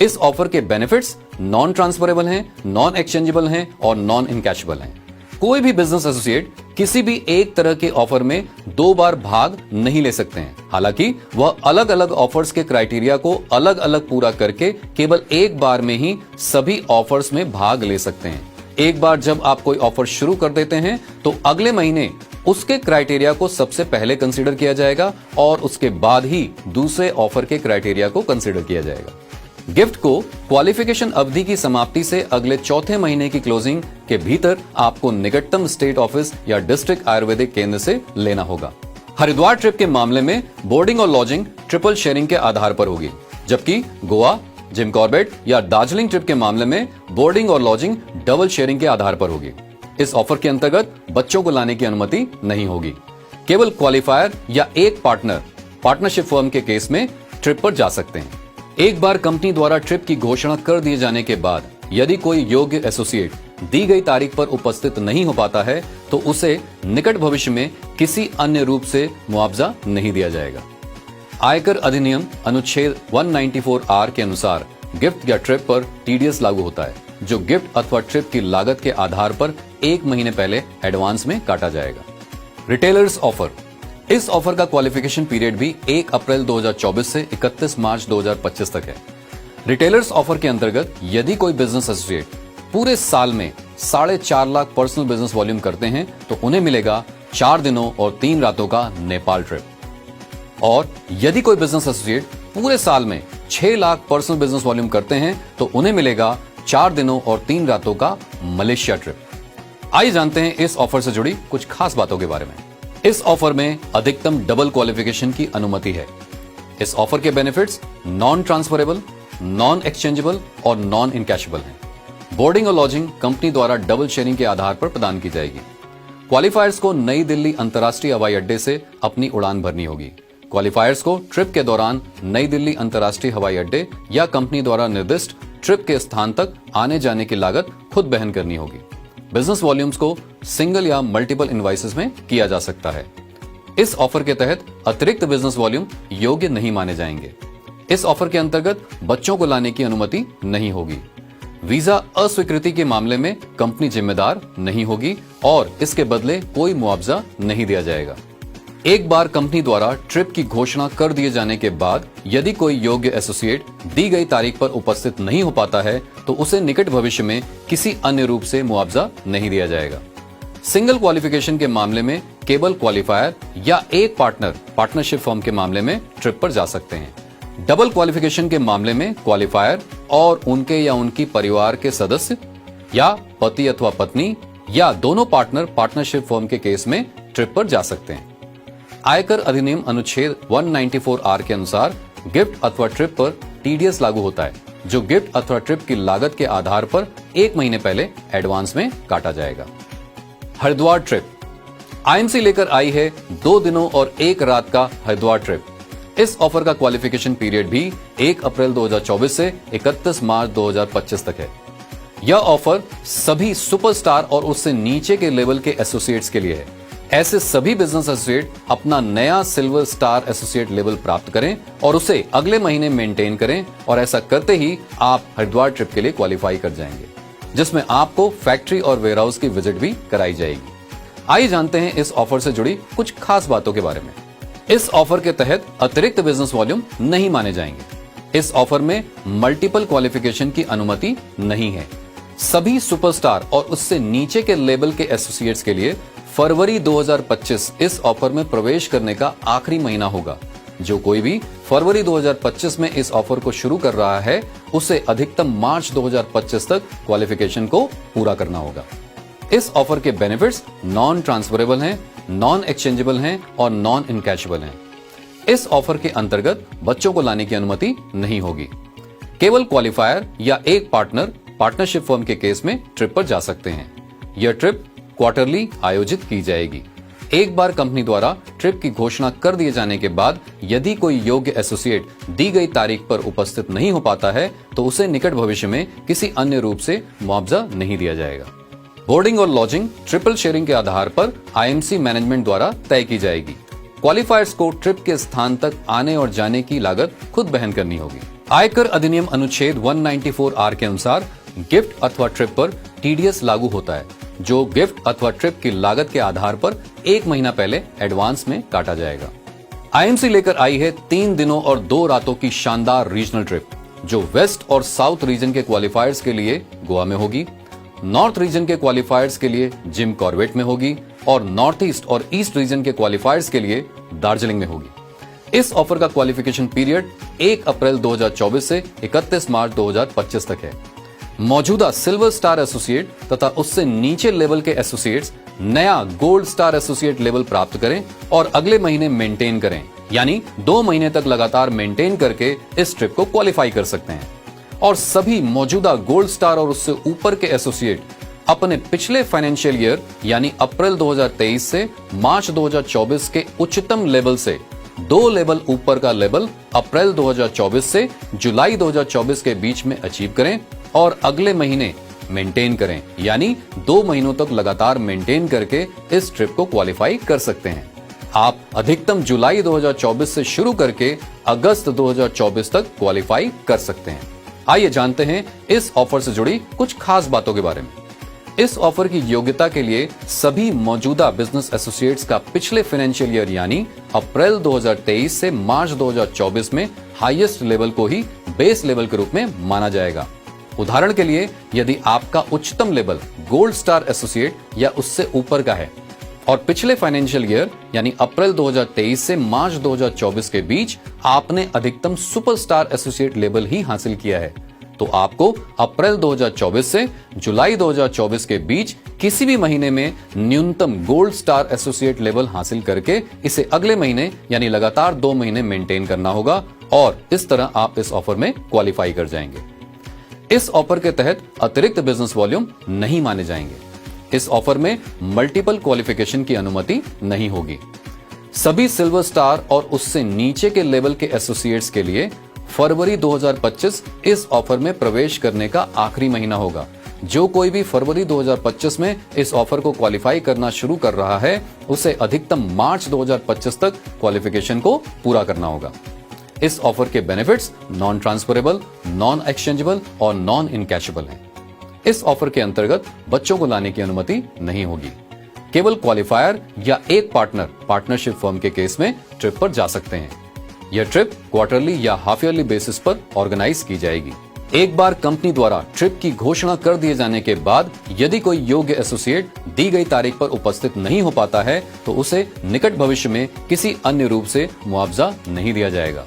इस ऑफर के बेनिफिट्स नॉन ट्रांसफरेबल हैं, नॉन एक्सचेंजेबल हैं और नॉन इनकैशेबल हैं। कोई भी बिजनेस एसोसिएट किसी भी एक तरह के ऑफर में 2 बार भाग नहीं ले सकते हैं। हालांकि वह अलग अलग ऑफर्स के क्राइटेरिया को अलग अलग पूरा करके केवल एक बार में ही सभी ऑफर्स में भाग ले सकते हैं। एक बार जब आप कोई ऑफर शुरू कर देते हैं तो अगले महीने उसके क्राइटेरिया को सबसे पहले कंसीडर किया जाएगा और उसके बाद ही दूसरे ऑफर के क्राइटेरिया को कंसीडर किया जाएगा। गिफ्ट को क्वालिफिकेशन अवधि की समाप्ति से अगले चौथे महीने की क्लोजिंग के भीतर आपको निकटतम स्टेट ऑफिस या डिस्ट्रिक्ट आयुर्वेदिक केंद्र से लेना होगा। हरिद्वार ट्रिप के मामले में बोर्डिंग और लॉजिंग ट्रिपल शेयरिंग के आधार पर होगी, जबकि गोवा, जिम कॉर्बेट या दार्जिलिंग ट्रिप के मामले में बोर्डिंग और लॉजिंग डबल शेयरिंग के आधार पर होगी। इस ऑफर के अंतर्गत बच्चों को लाने की अनुमति नहीं होगी। केवल क्वालिफायर या एक पार्टनरशिप फर्म के केस में ट्रिप पर जा सकते हैं। एक बार कंपनी द्वारा ट्रिप की घोषणा कर दिए जाने के बाद यदि कोई योग्य एसोसिएट दी गई तारीख पर उपस्थित नहीं हो पाता है तो उसे निकट भविष्य में किसी अन्य रूप से मुआवजा नहीं दिया जाएगा। आयकर अधिनियम अनुच्छेद 194R के अनुसार गिफ्ट या ट्रिप पर टीडीएस लागू होता है। जो गिफ्ट अथवा ट्रिप की लागत के आधार पर 1 महीने पहले एडवांस में काटा जाएगा। Retailers offer. इस ऑफर का क्वालिफिकेशन पीरियड भी 1 अप्रैल 2024 से 31 मार्च 2025 तक है। रिटेलर्स ऑफर के अंतर्गत यदि कोई बिजनेस एसोसिएट पूरे साल में 4.5 लाख पर्सनल बिजनेस वॉल्यूम करते हैं तो उन्हें मिलेगा 4 दिनों और 3 रातों का नेपाल ट्रिप। और यदि कोई बिजनेस एसोसिएट पूरे साल में 6 लाख पर्सनल बिजनेस वॉल्यूम करते हैं तो उन्हें मिलेगा 4 दिनों और 3 रातों का मलेशिया ट्रिप। आइए जानते हैं इस ऑफर से जुड़ी कुछ खास बातों के बारे में। इस ऑफर में अधिकतम डबल क्वालिफिकेशन की अनुमति है। इस ऑफर के benefits non transferable, non exchangeable और नॉन इनकैशेबल हैं। बोर्डिंग और लॉजिंग कंपनी द्वारा डबल शेयरिंग के आधार पर प्रदान की जाएगी। क्वालिफायर्स को नई दिल्ली अंतर्राष्ट्रीय हवाई अड्डे से अपनी उड़ान भरनी होगी। क्वालिफायर्स को ट्रिप के दौरान नई दिल्ली अंतर्राष्ट्रीय हवाई अड्डे या कंपनी द्वारा निर्दिष्ट ट्रिप के स्थान तक आने जाने की लागत खुद वहन करनी होगी। बिजनेस वॉल्यूम्स को सिंगल या मल्टीपल इनवॉइसेस में किया जा सकता है। इस ऑफर के तहत अतिरिक्त बिजनेस वॉल्यूम योग्य नहीं माने जाएंगे। इस ऑफर के अंतर्गत बच्चों को लाने की अनुमति नहीं होगी। वीजा अस्वीकृति के मामले में कंपनी जिम्मेदार नहीं होगी और इसके बदले कोई मुआवजा नहीं दिया जाएगा। एक बार कंपनी द्वारा ट्रिप की घोषणा कर दिए जाने के बाद यदि कोई योग्य एसोसिएट दी गई तारीख पर उपस्थित नहीं हो पाता है तो उसे निकट भविष्य में किसी अन्य रूप से मुआवजा नहीं दिया जाएगा। सिंगल क्वालिफिकेशन के मामले में केवल क्वालिफायर या एक पार्टनरशिप फर्म के मामले में ट्रिप पर जा सकते हैं। डबल क्वालिफिकेशन के मामले में क्वालिफायर और उनके या उनकी परिवार के सदस्य या पति अथवा पत्नी या दोनों पार्टनरशिप फर्म के केस में ट्रिप पर जा सकते हैं। आयकर अधिनियम अनुच्छेद 194R के अनुसार गिफ्ट अथवा ट्रिप पर टीडीएस लागू होता है, जो गिफ्ट अथवा ट्रिप की लागत के आधार पर 1 महीने पहले एडवांस में काटा जाएगा। हरिद्वार ट्रिप। आईएमसी लेकर आई है 2 दिनों और 1 रात का हरिद्वार ट्रिप। इस ऑफर का क्वालिफिकेशन पीरियड भी 1 अप्रैल 2024 से 31 मार्च 2025 तक है। यह ऑफर सभी सुपरस्टार और उससे नीचे के लेवल के एसोसिएट्स के लिए है। ऐसे सभी बिजनेस एसोसिएट अपना नया सिल्वर स्टार एसोसिएट लेवल प्राप्त करें और उसे अगले महीने मेंटेन करें और ऐसा करते ही आप हरिद्वार ट्रिप के लिए क्वालिफाई कर जाएंगे, जिसमें आपको फैक्ट्री और वेयरहाउस की विजिट भी कराई जाएगी। आइए जानते हैं इस ऑफर से जुड़ी कुछ खास बातों के बारे में। इस ऑफर के तहत अतिरिक्त बिजनेस वॉल्यूम नहीं माने जाएंगे। इस ऑफर में मल्टीपल क्वालिफिकेशन की अनुमति नहीं है। सभी सुपरस्टार और उससे नीचे के लेवल के एसोसिएट्स के लिए फरवरी 2025 इस ऑफर में प्रवेश करने का आखिरी महीना होगा। जो कोई भी फरवरी 2025 में इस ऑफर को शुरू कर रहा है उसे अधिकतम मार्च 2025 तक क्वालिफिकेशन को पूरा करना होगा। इस ऑफर के बेनिफिट्स नॉन ट्रांसफरेबल हैं, नॉन एक्सचेंजेबल हैं और नॉन इनकैशेबल हैं। इस ऑफर के अंतर्गत बच्चों को लाने की अनुमति नहीं होगी। केवल क्वालिफायर या एक पार्टनरशिप फर्म के केस में ट्रिप पर जा सकते हैं। यह ट्रिप क्वार्टरली आयोजित की जाएगी। एक बार कंपनी द्वारा ट्रिप की घोषणा कर दिए जाने के बाद यदि कोई योग्य एसोसिएट दी गई तारीख पर उपस्थित नहीं हो पाता है तो उसे निकट भविष्य में किसी अन्य रूप से मुआवजा नहीं दिया जाएगा। बोर्डिंग और लॉजिंग ट्रिपल शेयरिंग के आधार पर आईएमसी मैनेजमेंट द्वारा तय की जाएगी। क्वालिफायर्स को ट्रिप के स्थान तक आने और जाने की लागत खुद वहन करनी होगी। आयकर अधिनियम अनुच्छेद 194R के अनुसार गिफ्ट अथवा ट्रिप पर टीडीएस लागू होता है, जो गिफ्ट अथवा ट्रिप की लागत के आधार पर 1 महीना पहले एडवांस में काटा जाएगा। आईएमसी लेकर आई है 3 दिनों और 2 रातों की शानदार रीजनल ट्रिप, जो वेस्ट और साउथ रीजन के क्वालिफायर्स के लिए गोवा में होगी, नॉर्थ रीजन के क्वालिफायर्स के लिए जिम कॉर्बेट में होगी और नॉर्थ ईस्ट और ईस्ट रीजन के क्वालिफायर्स के लिए दार्जिलिंग में होगी। इस ऑफर का क्वालिफिकेशन पीरियड 1 अप्रैल 2024 से 31 मार्च 2025 तक है। मौजूदा सिल्वर स्टार एसोसिएट तथा उससे नीचे लेवल के एसोसिएट्स नया गोल्ड स्टार एसोसिएट लेवल प्राप्त करें और अगले महीने मेंटेन करें, यानी 2 महीने तक लगातार मेंटेन करके इस ट्रिप को क्वालिफाई कर सकते हैं। और सभी मौजूदा गोल्ड स्टार और उससे ऊपर के एसोसिएट अपने पिछले फाइनेंशियल ईयर यानी अप्रैल 2023 से मार्च 2024 के उच्चतम लेवल से 2 लेवल ऊपर का लेवल अप्रैल 2024 से जुलाई 2024 के बीच में अचीव करें और अगले महीने मेंटेन करें, यानी 2 महीनों तक लगातार मेंटेन करके इस ट्रिप को क्वालिफाई कर सकते हैं। आप अधिकतम जुलाई 2024 से शुरू करके अगस्त 2024 तक क्वालिफाई कर सकते हैं। आइए जानते हैं इस ऑफर से जुड़ी कुछ खास बातों के बारे में। इस ऑफर की योग्यता के लिए सभी मौजूदा बिजनेस एसोसिएट्स का पिछले फाइनेंशियल ईयर यानी अप्रैल 2023 से मार्च 2024 में हाईएस्ट लेवल को ही बेस लेवल के रूप में माना जाएगा। उदाहरण के लिए, यदि आपका उच्चतम लेवल गोल्ड स्टार एसोसिएट या उससे ऊपर का है और पिछले फाइनेंशियल ईयर यानी अप्रैल 2023 से मार्च 2024 के बीच आपने अधिकतम सुपरस्टार एसोसिएट लेवल ही हासिल किया है, तो आपको अप्रैल 2024 से जुलाई 2024 के बीच किसी भी महीने में न्यूनतम गोल्ड स्टार एसोसिएट लेवल हासिल करके इसे अगले महीने यानी लगातार 2 महीने मेंटेन करना होगा और इस तरह आप इस ऑफर में क्वालिफाई कर जाएंगे। इस ऑफर के तहत अतिरिक्त बिजनेस वॉल्यूम नहीं माने जाएंगे। इस ऑफर में मल्टीपल क्वालिफिकेशन की अनुमति नहीं होगी। सभी सिल्वर स्टार और उससे नीचे के लेवल के एसोसिएट्स के लिए फरवरी 2025 इस ऑफर में प्रवेश करने का आखिरी महीना होगा। जो कोई भी फरवरी 2025 में इस ऑफर को क्वालिफाई करना शुरू कर रहा है, उसे अधिकतम मार्च 2025 तक क्वालिफिकेशन को पूरा करना होगा। इस ऑफर के benefits non transferable, non exchangeable और नॉन इनकैशेबल हैं। इस ऑफर के अंतर्गत बच्चों को लाने की अनुमति नहीं होगी। केवल क्वालिफायर या एक पार्टनर पार्टनरशिप फर्म के केस में ट्रिप पर जा सकते हैं। यह ट्रिप क्वार्टरली या हाफ ईयरली बेसिस पर ऑर्गेनाइज की जाएगी। एक बार कंपनी द्वारा ट्रिप की घोषणा कर दिए जाने के बाद यदि कोई योग्य एसोसिएट दी गई तारीख पर उपस्थित नहीं हो पाता है, तो उसे निकट भविष्य में किसी अन्य रूप से मुआवजा नहीं दिया जाएगा।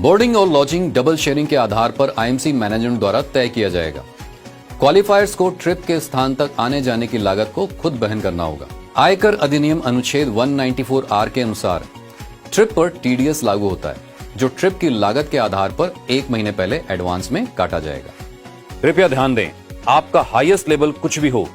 बोर्डिंग और लॉजिंग डबल शेयरिंग के आधार पर आईएमसी मैनेजमेंट द्वारा तय किया जाएगा। क्वालिफायर्स को ट्रिप के स्थान तक आने जाने की लागत को खुद वहन करना होगा। आयकर अधिनियम अनुच्छेद 194R के अनुसार ट्रिप पर टीडीएस लागू होता है, जो ट्रिप की लागत के आधार पर 1 महीने पहले एडवांस में काटा जाएगा। कृपया ध्यान दें, आपका हाईएस्ट लेवल कुछ भी हो,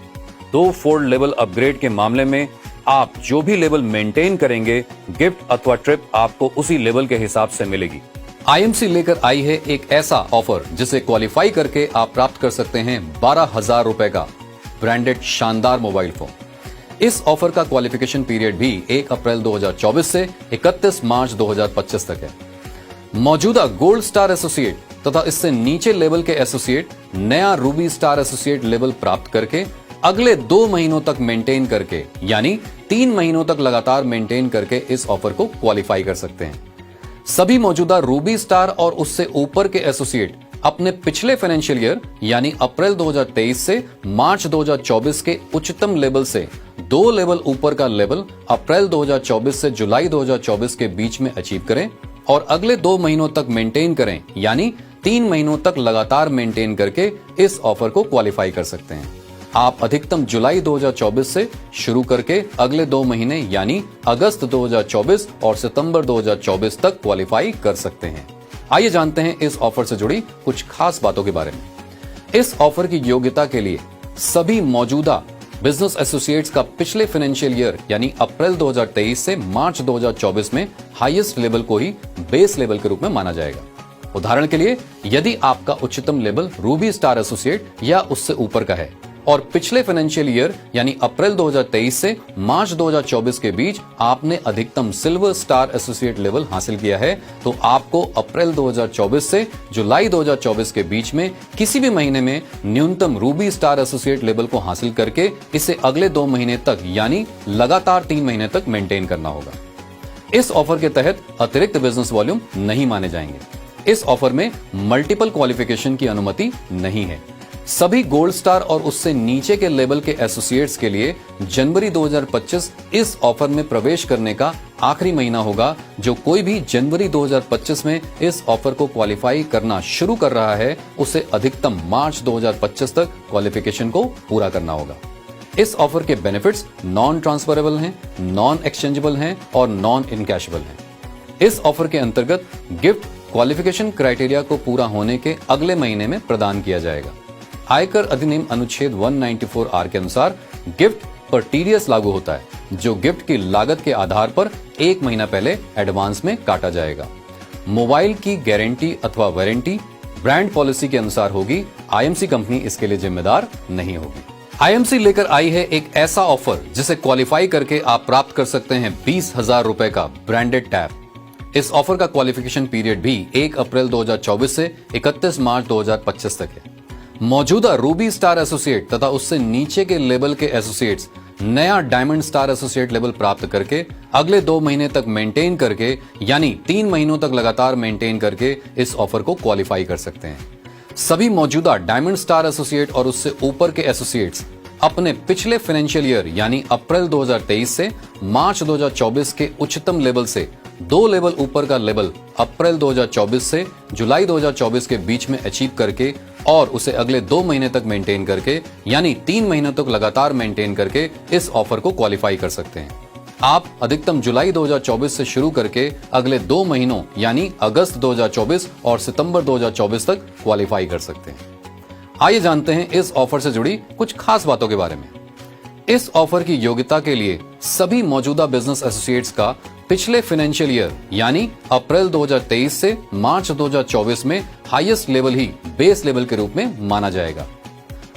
2 फोल्ड लेवल अपग्रेड के मामले में आप जो भी लेवल मेंटेन करेंगे, गिफ्ट अथवा ट्रिप आपको उसी लेवल के हिसाब से मिलेगी। आईएमसी लेकर आई है एक ऐसा ऑफर जिसे क्वालिफाई करके आप प्राप्त कर सकते हैं 12,000 रुपए का ब्रांडेड शानदार मोबाइल फोन। इस ऑफर का क्वालिफिकेशन पीरियड भी 1 अप्रैल 2024 से 31 मार्च 2025 तक है। मौजूदा गोल्ड स्टार एसोसिएट तथा इससे नीचे लेवल के एसोसिएट नया रूबी स्टार एसोसिएट लेवल प्राप्त करके अगले 2 महीनों तक मेंटेन करके यानी 3 महीनों तक लगातार मेंटेन करके इस ऑफर को क्वालिफाई कर सकते हैं। सभी मौजूदा रूबी स्टार और उससे ऊपर के एसोसिएट अपने पिछले फाइनेंशियल ईयर यानी अप्रैल 2023 से मार्च 2024 के उच्चतम लेवल से 2 लेवल ऊपर का लेवल अप्रैल 2024 से जुलाई 2024 के बीच में अचीव करें और अगले 2 महीनों तक मेंटेन करें यानी 3 महीनों तक लगातार मेंटेन करके इस ऑफर को क्वालिफाई कर सकते हैं। आप अधिकतम जुलाई 2024 से शुरू करके अगले 2 महीने यानी अगस्त 2024 और सितंबर 2024 तक क्वालिफाई कर सकते हैं। आइए जानते हैं इस ऑफर से जुड़ी कुछ खास बातों के बारे में। इस ऑफर की योग्यता के लिए सभी मौजूदा बिजनेस एसोसिएट्स का पिछले फाइनेंशियल ईयर यानी अप्रैल 2023 से मार्च 2024 में हाईएस्ट लेवल को ही बेस लेवल के रूप में माना जाएगा। उदाहरण के लिए, यदि आपका उच्चतम लेवल रूबी स्टार एसोसिएट या उससे ऊपर का है और पिछले फाइनेंशियल ईयर यानी अप्रैल 2023 से मार्च 2024 के बीच आपने अधिकतम सिल्वर स्टार एसोसिएट लेवल हासिल किया है, तो आपको अप्रैल 2024 से जुलाई 2024 के बीच में किसी भी महीने में न्यूनतम रूबी स्टार एसोसिएट लेवल को हासिल करके इसे अगले 2 महीने तक यानी लगातार 3 महीने तक मेंटेन करना होगा। इस ऑफर के तहत अतिरिक्त बिजनेस वॉल्यूम नहीं माने जाएंगे। इस ऑफर में मल्टीपल क्वालिफिकेशन की अनुमति नहीं है। सभी गोल्ड स्टार और उससे नीचे के लेवल के एसोसिएट्स के लिए जनवरी 2025 इस ऑफर में प्रवेश करने का आखिरी महीना होगा। जो कोई भी जनवरी 2025 में इस ऑफर को क्वालिफाई करना शुरू कर रहा है, उसे अधिकतम मार्च 2025 तक क्वालिफिकेशन को पूरा करना होगा। इस ऑफर के बेनिफिट्स नॉन ट्रांसफरेबल हैं, नॉन एक्सचेंजेबल हैं और नॉन इनकैशेबल हैं। इस ऑफर के अंतर्गत गिफ्ट क्वालिफिकेशन क्राइटेरिया को पूरा होने के अगले महीने में प्रदान किया जाएगा। आयकर अधिनियम अनुच्छेद 194R के अनुसार गिफ्ट पर टीडीएस लागू होता है, जो गिफ्ट की लागत के आधार पर 1 महीना पहले एडवांस में काटा जाएगा। मोबाइल की गारंटी अथवा वारंटी ब्रांड पॉलिसी के अनुसार होगी। आईएमसी कंपनी इसके लिए जिम्मेदार नहीं होगी। आईएमसी लेकर आई है एक ऐसा ऑफर जिसे क्वालिफाई करके आप प्राप्त कर सकते हैं 20,000 रुपए का ब्रांडेड टैब। इस ऑफर का क्वालिफिकेशन पीरियड भी 1 अप्रैल 2024 से 31 मार्च 2025 तक है। मौजूदा रूबी स्टार एसोसिएट तथा उससे नीचे के लेवल के एसोसिएट्स नया डायमंड स्टार एसोसिएट लेवल प्राप्त करके अगले 2 महीने तक मेंटेन करके यानी 3 महीनों तक लगातार मेंटेन करके इस ऑफर को क्वालिफाई कर सकते हैं। सभी मौजूदा डायमंड स्टार एसोसिएट और उससे ऊपर के एसोसिएट्स अपने पिछले फाइनेंशियल ईयर यानी अप्रैल 2023 से मार्च 2024 के उच्चतम लेवल से 2 लेवल ऊपर का लेवल अप्रैल 2024 से जुलाई 2024 के बीच में अचीव करके और उसे अगले 2 महीने तक मेंटेन करके यानी 3 महीनों तक लगातार मेंटेन करके इस ऑफर को क्वालिफाई कर सकते हैं। आप अधिकतम जुलाई 2024 से शुरू करके अगले 2 महीनों यानी अगस्त 2024 और सितंबर 2024 तक क्वालिफाई कर सकते हैं। आइए जानते हैं इस ऑफर से जुड़ी कुछ खास बातों के बारे में। इस ऑफर की योग्यता के लिए सभी मौजूदा बिजनेस एसोसिएट्स का पिछले फाइनेंशियल ईयर यानी अप्रैल 2023 से मार्च 2024 में हाईएस्ट लेवल ही बेस लेवल के रूप में माना जाएगा।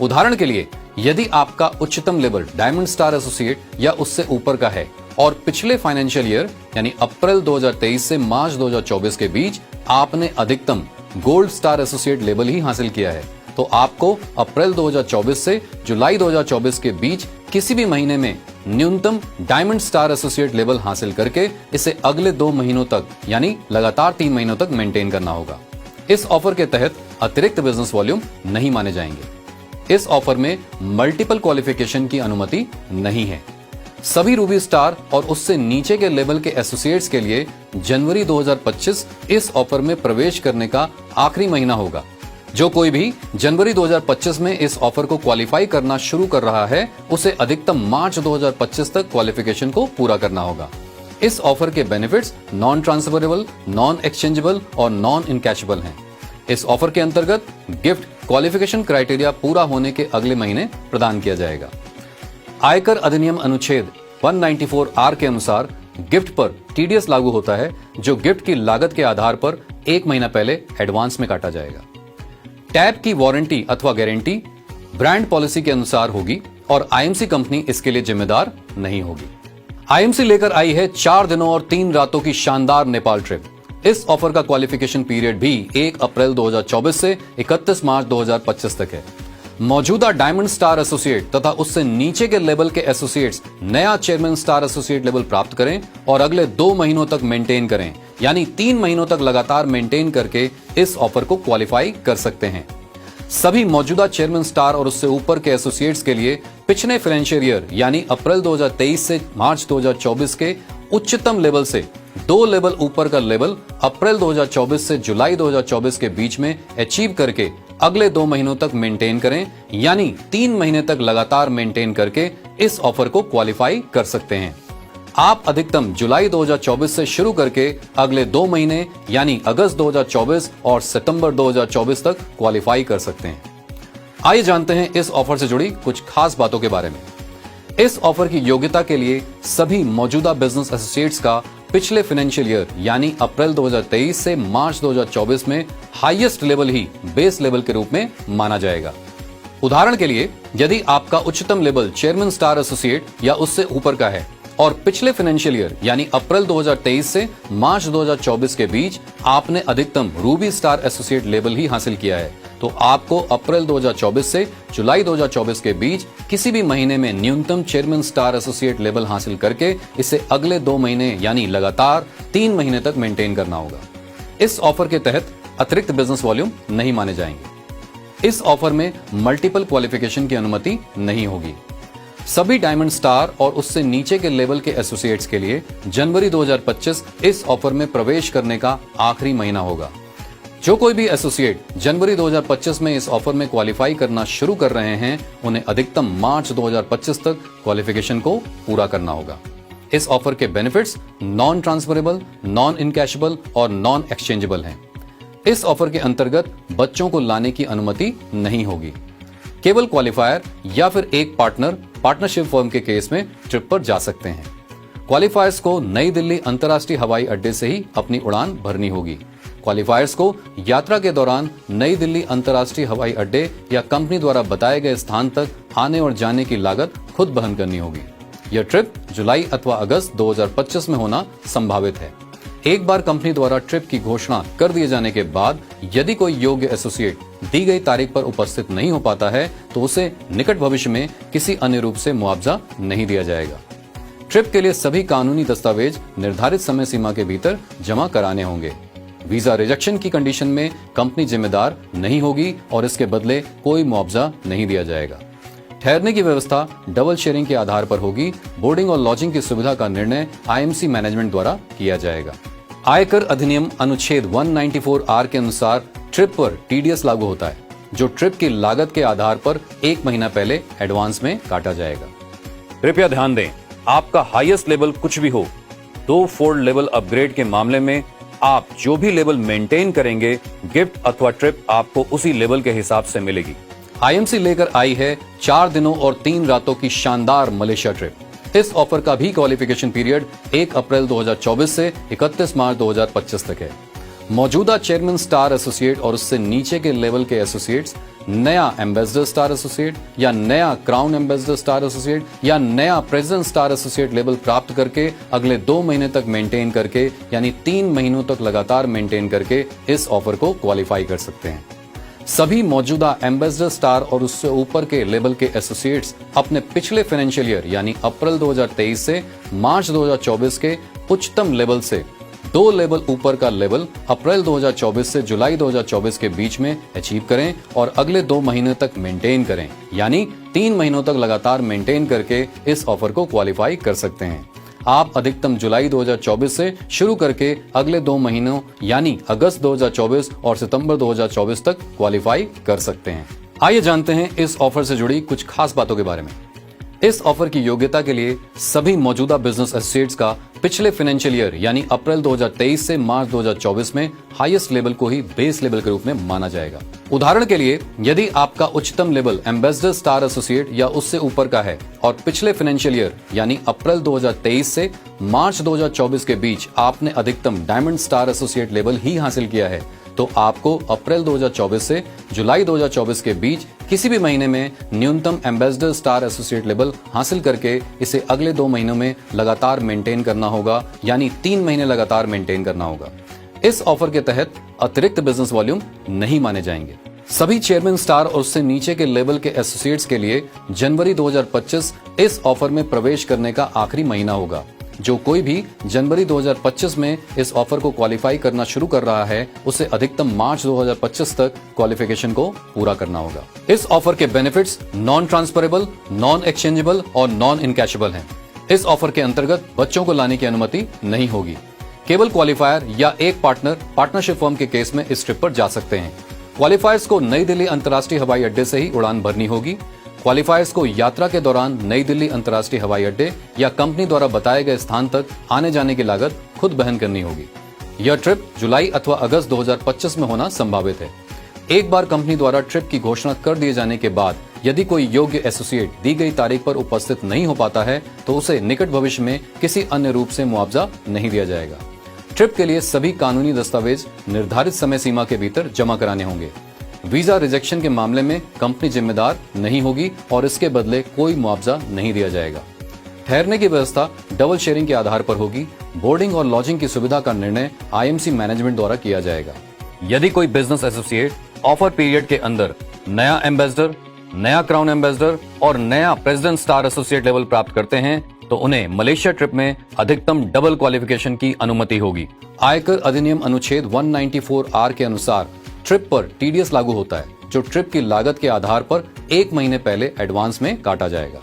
उदाहरण के लिए यदि आपका उच्चतम लेवल डायमंड स्टार एसोसिएट या उससे ऊपर का है और पिछले फाइनेंशियल ईयर यानी अप्रैल 2023 से मार्च 2024 के बीच आपने अधिकतम गोल्ड स्टार एसोसिएट लेवल ही हासिल किया है, तो आपको अप्रैल 2024 से जुलाई 2024 के बीच किसी भी महीने में न्यूनतम डायमंड स्टार एसोसिएट लेवल हासिल करके इसे अगले 2 महीनों तक यानी लगातार 3 महीनों तक मेंटेन करना होगा। इस ऑफर के तहत अतिरिक्त बिजनेस वॉल्यूम नहीं माने जाएंगे। इस ऑफर में मल्टीपल क्वालिफिकेशन की अनुमति नहीं है। सभी रूबी स्टार और उससे नीचे के लेवल के एसोसिएट्स के लिए जनवरी 2025 इस ऑफर में प्रवेश करने का आखिरी महीना होगा। जो कोई भी जनवरी 2025 में इस ऑफर को क्वालिफाई करना शुरू कर रहा है उसे अधिकतम मार्च 2025 तक क्वालिफिकेशन को पूरा करना होगा। इस ऑफर के benefits non transferable, non exchangeable और नॉन इनकैशेबल हैं। इस ऑफर के अंतर्गत गिफ्ट क्वालिफिकेशन क्राइटेरिया पूरा होने के अगले महीने प्रदान किया जाएगा। आयकर अधिनियम अनुच्छेद 194(r) के अनुसार गिफ्ट पर टीडीएस लागू होता है, जो गिफ्ट की लागत के आधार पर 1 महीना पहले एडवांस में काटा जाएगा। टैब की वारंटी अथवा गारंटी ब्रांड पॉलिसी के अनुसार होगी और आईएमसी कंपनी इसके लिए जिम्मेदार नहीं होगी। आईएमसी लेकर आई है 4 दिनों और 3 रातों की शानदार नेपाल ट्रिप। इस ऑफर का क्वालिफिकेशन पीरियड भी 1 अप्रैल 2024 से 31 मार्च 2025 तक है। मौजूदा डायमंड स्टार एसोसिएट तथा उससे नीचे के लेवल के एसोसिएट्स नया चेयरमैन स्टार एसोसिएट लेवल प्राप्त करें और अगले 2 महीनों तक मेंटेन करें यानी 3 महीनों तक लगातार मेंटेन करके इस ऑफर को क्वालिफाई कर सकते हैं। सभी मौजूदा चेयरमैन स्टार और उससे ऊपर के एसोसिएट्स के लिए पिछले फाइनेंशियल ईयर यानी अप्रैल 2023 से मार्च 2024 के उच्चतम लेवल से 2 लेवल ऊपर का लेवल अप्रैल 2024 से जुलाई 2024 के बीच में अचीव करके अगले 2 महीनों तक मेंटेन करें यानी 3 महीने तक लगातार मेंटेन करके इस ऑफर को क्वालिफाई कर सकते हैं। आप अधिकतम जुलाई 2024 से शुरू करके अगले 2 महीने यानी अगस्त 2024 और सितंबर 2024 तक क्वालिफाई कर सकते हैं। आइए जानते हैं इस ऑफर से जुड़ी कुछ खास बातों के बारे में। इस ऑफर की योग्यता के लिए सभी मौजूदा बिजनेस एसोसिएट्स का पिछले फाइनेंशियल ईयर यानी अप्रैल 2023 से मार्च 2024 में हाईएस्ट लेवल ही बेस लेवल के रूप में माना जाएगा। उदाहरण के लिए यदि आपका उच्चतम लेवल चेयरमैन स्टार एसोसिएट या उससे ऊपर का है और पिछले फाइनेंशियल ईयर यानी अप्रैल 2023 से मार्च 2024 के बीच आपने अधिकतम रूबी स्टार एसोसिएट लेवल ही हासिल किया है, तो आपको अप्रैल 2024 से जुलाई 2024 के बीच किसी भी महीने में न्यूनतम चेयरमैन स्टार एसोसिएट लेवल हासिल करके इसे अगले 2 महीने यानी लगातार 3 महीने तक मेंटेन करना होगा। इस ऑफर के तहत अतिरिक्त बिजनेस वॉल्यूम नहीं माने जाएंगे। इस ऑफर में मल्टीपल क्वालिफिकेशन की अनुमति नहीं होगी। सभी डायमंड स्टार और उससे नीचे के लेवल के एसोसिएट्स के लिए जनवरी 2025 इस ऑफर में प्रवेश करने का आखिरी महीना होगा। जो कोई भी एसोसिएट जनवरी 2025 में इस ऑफर में क्वालिफाई करना शुरू कर रहे हैं उन्हें अधिकतम मार्च 2025 तक क्वालिफिकेशन को पूरा करना होगा। इस ऑफर के बेनिफिट्स नॉन ट्रांसफरेबल, नॉन इनकैशेबल और नॉन एक्सचेंजेबल हैं। इस ऑफर के अंतर्गत बच्चों को लाने की अनुमति नहीं होगी। केवल क्वालिफायर या फिर एक पार्टनरशिप फर्म के केस में ट्रिप पर जा सकते हैं। क्वालिफायर्स को नई दिल्ली अंतर्राष्ट्रीय हवाई अड्डे से ही अपनी उड़ान भरनी होगी। क्वालिफायर्स को यात्रा के दौरान नई दिल्ली अंतर्राष्ट्रीय हवाई अड्डे या कंपनी द्वारा बताए गए स्थान तक आने और जाने की लागत खुद वहन करनी होगी। यह ट्रिप जुलाई अथवा अगस्त 2025 में होना संभावित है। एक बार कंपनी द्वारा ट्रिप की घोषणा कर दिए जाने के बाद यदि कोई योग्य एसोसिएट दी गई तारीख पर उपस्थित नहीं हो पाता है तो उसे निकट भविष्य में किसी अन्य रूप से मुआवजा नहीं दिया जाएगा। ट्रिप के लिए सभी कानूनी दस्तावेज निर्धारित समय सीमा के भीतर जमा कराने होंगे। वीजा रिजेक्शन की कंडीशन में कंपनी जिम्मेदार नहीं होगी और इसके बदले कोई मुआवजा नहीं दिया जाएगा। ठहरने की व्यवस्था डबल शेयरिंग के आधार पर होगी। बोर्डिंग और लॉजिंग की सुविधा का निर्णय आईएमसी मैनेजमेंट द्वारा किया जाएगा। आयकर अधिनियम अनुच्छेद 194(r) के अनुसार ट्रिप पर टीडीएस लागू होता है, जो ट्रिप की लागत के आधार पर 1 महीना पहले एडवांस में काटा जाएगा। कृपया ध्यान दें, आपका हाईएस्ट लेवल कुछ भी हो, 2 फोल्ड लेवल अपग्रेड के मामले में आप जो भी लेवल मेंटेन करेंगे, गिफ्ट अथवा ट्रिप आपको उसी लेवल के हिसाब से मिलेगी। आईएमसी लेकर आई है 4 दिनों और 3 रातों की शानदार मलेशिया ट्रिप। इस ऑफर का भी क्वालिफिकेशन पीरियड 1 अप्रैल 2024 से 31 मार्च 2025 तक है। मौजूदा चेयरमैन स्टार एसोसिएट और उससे नीचे के लेवल के एसोसिएट्स नया एम्बेसडर स्टार एसोसिएट या नया क्राउन एम्बेसडर स्टार एसोसिएट या नया प्रेसिडेंट स्टार एसोसिएट लेवल प्राप्त करके अगले 2 महीने तक मेंटेन करके यानी 3 महीनों तक लगातार मेंटेन करके इस ऑफर को क्वालिफाई कर सकते हैं। सभी मौजूदा एम्बेसडर स्टार और उससे ऊपर के लेवल के एसोसिएट्स अपने पिछले फाइनेंशियल ईयर यानी अप्रैल 2023 से मार्च 2024 के उच्चतम लेवल से 2 लेवल ऊपर का लेवल अप्रैल 2024 से जुलाई 2024 के बीच में अचीव करें और अगले 2 महीने तक मेंटेन करें, यानी 3 महीनों तक लगातार मेंटेन करके इस ऑफर को क्वालिफाई कर सकते हैं। आप अधिकतम जुलाई 2024 से शुरू करके अगले 2 महीनों यानी अगस्त 2024 और सितंबर 2024 तक क्वालिफाई कर सकते हैं। आइए जानते हैं इस ऑफर से जुड़ी कुछ खास बातों के बारे में। इस ऑफर की योग्यता के लिए सभी मौजूदा बिजनेस एसोसिएट्स का पिछले फाइनेंशियल ईयर यानी अप्रैल 2023 से मार्च 2024 में हाईएस्ट लेवल को ही बेस लेवल के रूप में माना जाएगा। उदाहरण के लिए, यदि आपका उच्चतम लेवल एम्बेसडर स्टार एसोसिएट या उससे ऊपर का है और पिछले फाइनेंशियल ईयर यानी अप्रैल 2023 से मार्च 2024 के बीच आपने अधिकतम डायमंड स्टार एसोसिएट लेवल ही हासिल किया है, तो आपको अप्रैल 2024 से जुलाई 2024 के बीच किसी भी महीने में न्यूनतम एम्बेसडर स्टार एसोसिएट लेवल हासिल करके इसे अगले 2 महीनों में लगातार मेंटेन करना होगा, यानी 3 महीने लगातार मेंटेन करना होगा। इस ऑफर के तहत अतिरिक्त बिजनेस वॉल्यूम नहीं माने जाएंगे। सभी चेयरमैन स्टार और उससे नीचे के लेवल के एसोसिएट्स के लिए जनवरी 2025 इस ऑफर में प्रवेश करने का आखिरी महीना होगा। जो कोई भी जनवरी 2025 में इस ऑफर को क्वालिफाई करना शुरू कर रहा है, उसे अधिकतम मार्च 2025 तक क्वालिफिकेशन को पूरा करना होगा। इस ऑफर के benefits non transferable, non exchangeable और नॉन इनकैशेबल हैं। इस ऑफर के अंतर्गत बच्चों को लाने की अनुमति नहीं होगी। केवल क्वालिफायर या एक पार्टनर पार्टनरशिप फर्म के केस में इस ट्रिप पर जा सकते हैं। क्वालिफायर्स को नई दिल्ली अंतर्राष्ट्रीय हवाई अड्डे से ही उड़ान भरनी होगी। क्वालिफायर्स को यात्रा के दौरान नई दिल्ली अंतर्राष्ट्रीय हवाई अड्डे या कंपनी द्वारा बताए गए स्थान तक आने जाने की लागत खुद वहन करनी होगी। यह ट्रिप जुलाई अथवा अगस्त 2025 में होना संभावित है। एक बार कंपनी द्वारा ट्रिप की घोषणा कर दिए जाने के बाद यदि कोई योग्य एसोसिएट दी गई तारीख पर उपस्थित नहीं हो पाता है तो उसे निकट भविष्य में किसी अन्य रूप से मुआवजा नहीं दिया जाएगा। ट्रिप के लिए सभी कानूनी दस्तावेज निर्धारित समय सीमा के भीतर जमा कराने होंगे। वीजा रिजेक्शन के मामले में कंपनी जिम्मेदार नहीं होगी और इसके बदले कोई मुआवजा नहीं दिया जाएगा। ठहरने की व्यवस्था डबल शेयरिंग के आधार पर होगी। बोर्डिंग और लॉजिंग की सुविधा का निर्णय आईएमसी मैनेजमेंट द्वारा किया जाएगा। यदि कोई बिजनेस एसोसिएट ऑफर पीरियड के अंदर नया एम्बेसडर, नया क्राउन एम्बेसडर और नया प्रेसिडेंट स्टार एसोसिएट लेवल प्राप्त करते हैं तो उन्हें मलेशिया ट्रिप में अधिकतम डबल क्वालिफिकेशन की अनुमति होगी। आयकर अधिनियम अनुच्छेद 194(r) के अनुसार ट्रिप पर टीडीएस लागू होता है, जो ट्रिप की लागत के आधार पर 1 महीने पहले एडवांस में काटा जाएगा।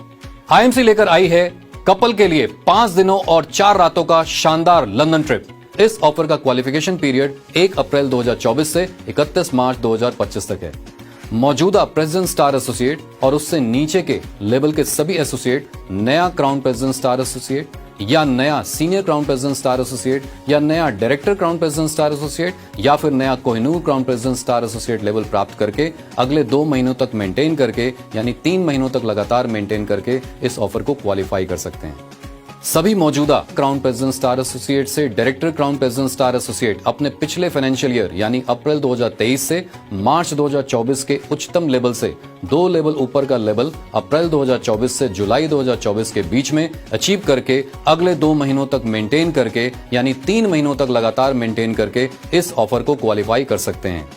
आईएमसी लेकर आई है कपल के लिए 5 दिनों और 4 रातों का शानदार लंदन ट्रिप। इस ऑफर का क्वालिफिकेशन पीरियड 1 अप्रैल 2024 से 31 मार्च 2025 तक है। मौजूदा प्रेसिडेंट स्टार एसोसिएट और उससे नीचे के लेवल के सभी एसोसिएट नया क्राउन प्रेसिडेंट स्टार एसोसिएट या नया senior crown president star associate या नया director crown president star associate या फिर नया Kohinoor crown president star associate level प्राप्त करके अगले 2 महीनों तक मेंटेन करके यानी 3 महीनों तक लगातार मेंटेन करके इस ऑफर को क्वालिफाई कर सकते हैं। सभी मौजूदा क्राउन प्रेसिडेंट स्टार एसोसिएट से director crown president star associate अपने पिछले फाइनेंशियल ईयर यानी अप्रैल 2023 से मार्च 2024 के उच्चतम लेवल से 2 लेवल ऊपर का लेवल अप्रैल 2024 से जुलाई 2024 के बीच में अचीव करके अगले 2 महीनों तक मेंटेन करके यानी 3 महीनों तक लगातार मेंटेन करके इस ऑफर को क्वालिफाई कर सकते हैं।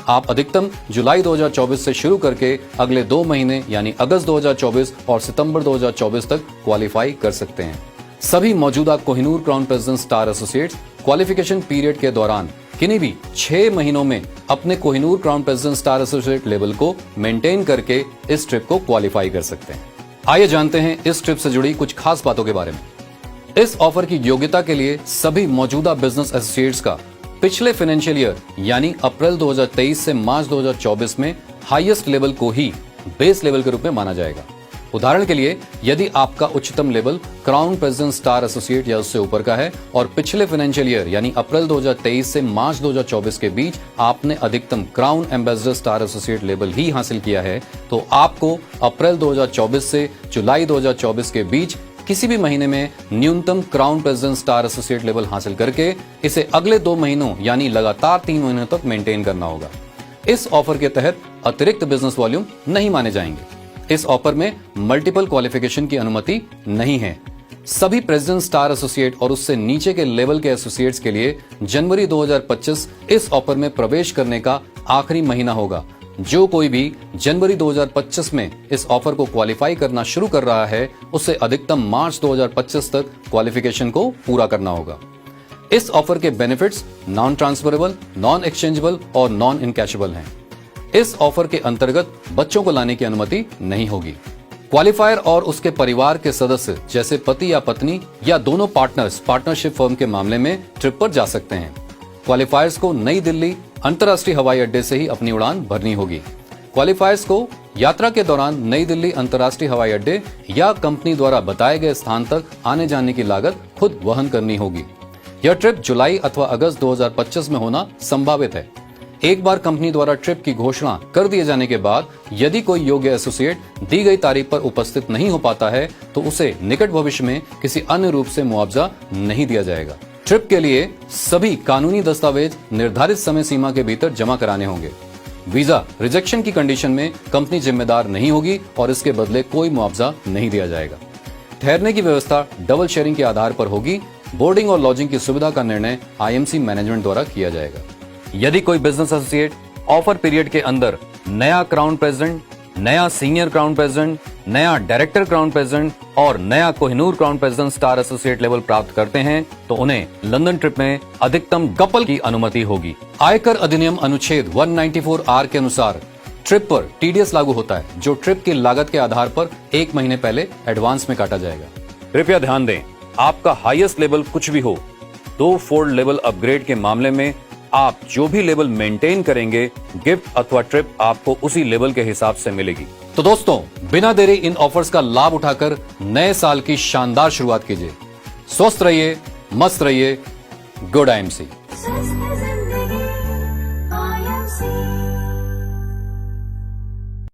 आप अधिकतम जुलाई 2024 से शुरू करके अगले 2 महीने यानी अगस्त 2024 और सितंबर 2024 तक क्वालिफाई कर सकते हैं। सभी मौजूदा Kohinoor crown president star associates qualification period के दौरान किन्हीं भी 6 महीनों में अपने Kohinoor crown president star associate level को मेंटेन करके इस ट्रिप को क्वालिफाई कर सकते हैं। आइए जानते हैं इस ट्रिप से जुड़ी कुछ खास बातों के बारे में। इस ऑफर की योग्यता के लिए सभी मौजूदा बिजनेस एसोसिएट्स का पिछले फाइनेंशियल ईयर यानी अप्रैल 2023 से मार्च 2024 में हाईएस्ट लेवल को ही बेस लेवल के रूप में माना जाएगा। उदाहरण के लिए यदि आपका उच्चतम level crown president star associate या उससे ऊपर का है और पिछले फाइनेंशियल ईयर यानी अप्रैल 2023 से मार्च 2024 के बीच आपने अधिकतम crown ambassador star associate level ही हासिल किया है, तो आपको अप्रैल 2024 से जुलाई 2024 के बीच किसी भी महीने में न्यूनतम crown president star associate level हासिल करके इसे अगले 2 महीनों यानी लगातार 3 महीनों तक मेंटेन करना होगा। इस ऑफर के तहत अतिरिक्त बिजनेस वॉल्यूम नहीं माने जाएंगे। इस ऑफर में मल्टीपल क्वालिफिकेशन की अनुमति नहीं है। सभी प्रेसिडेंट स्टार एसोसिएट और उससे नीचे के लेवल के एसोसिएट्स के लिए जनवरी 2025 इस ऑफर में प्रवेश करने का आखिरी महीना होगा। जो कोई भी जनवरी 2025 में इस ऑफर को क्वालिफाई करना शुरू कर रहा है उसे अधिकतम मार्च 2025 तक क्वालिफिकेशन को पूरा करना होगा। इस ऑफर के benefits non transferable, non exchangeable और नॉन इनकैशेबल हैं। इस ऑफर के अंतर्गत बच्चों को लाने की अनुमति नहीं होगी। क्वालिफायर और उसके परिवार के सदस्य जैसे पति या पत्नी या दोनों पार्टनर्स पार्टनरशिप फर्म के मामले में ट्रिप पर जा सकते हैं। क्वालिफायर्स को नई दिल्ली अंतर्राष्ट्रीय हवाई अड्डे से ही अपनी उड़ान भरनी होगी। क्वालिफायर्स को यात्रा के दौरान नई दिल्ली अंतर्राष्ट्रीय हवाई अड्डे या कंपनी द्वारा बताए गए स्थान तक आने जाने की लागत खुद वहन करनी होगी। यह ट्रिप जुलाई अथवा अगस्त 2025 में होना संभावित है। एक बार कंपनी द्वारा ट्रिप की घोषणा कर दिए जाने के बाद यदि कोई योग्य एसोसिएट दी गई तारीख पर उपस्थित नहीं हो पाता है तो उसे निकट भविष्य में किसी अन्य रूप से मुआवजा नहीं दिया जाएगा। ट्रिप के लिए सभी कानूनी दस्तावेज निर्धारित समय सीमा के भीतर जमा कराने होंगे। वीजा रिजेक्शन की कंडीशन में कंपनी जिम्मेदार नहीं होगी और इसके बदले कोई मुआवजा नहीं दिया जाएगा। ठहरने की व्यवस्था डबल शेयरिंग के आधार पर होगी। बोर्डिंग और लॉजिंग की सुविधा का निर्णय आईएमसी मैनेजमेंट द्वारा किया जाएगा। यदि कोई बिजनेस एसोसिएट ऑफर पीरियड के अंदर नया क्राउन प्रेसिडेंट, नया सीनियर क्राउन प्रेसिडेंट, नया डायरेक्टर क्राउन प्रेसिडेंट और नया Kohinoor crown president star associate level प्राप्त करते हैं तो उन्हें लंदन ट्रिप में अधिकतम कपल की अनुमति होगी। आयकर अधिनियम अनुच्छेद 194R के अनुसार ट्रिप पर टीडीएस लागू होता है, जो ट्रिप की लागत के आधार पर 1 महीने पहले एडवांस में काटा जाएगा। कृपया ध्यान दें, आपका हाईएस्ट लेवल कुछ भी हो, 2 फोल्ड लेवल अपग्रेड के मामले में आप जो भी लेवल मेंटेन करेंगे, गिफ्ट अथवा ट्रिप आपको उसी लेवल के हिसाब से मिलेगी। तो दोस्तों, बिना देरी इन ऑफर्स का लाभ उठाकर नए साल की शानदार शुरुआत कीजिए। स्वस्थ रहिए, मस्त रहिए। Good IMC.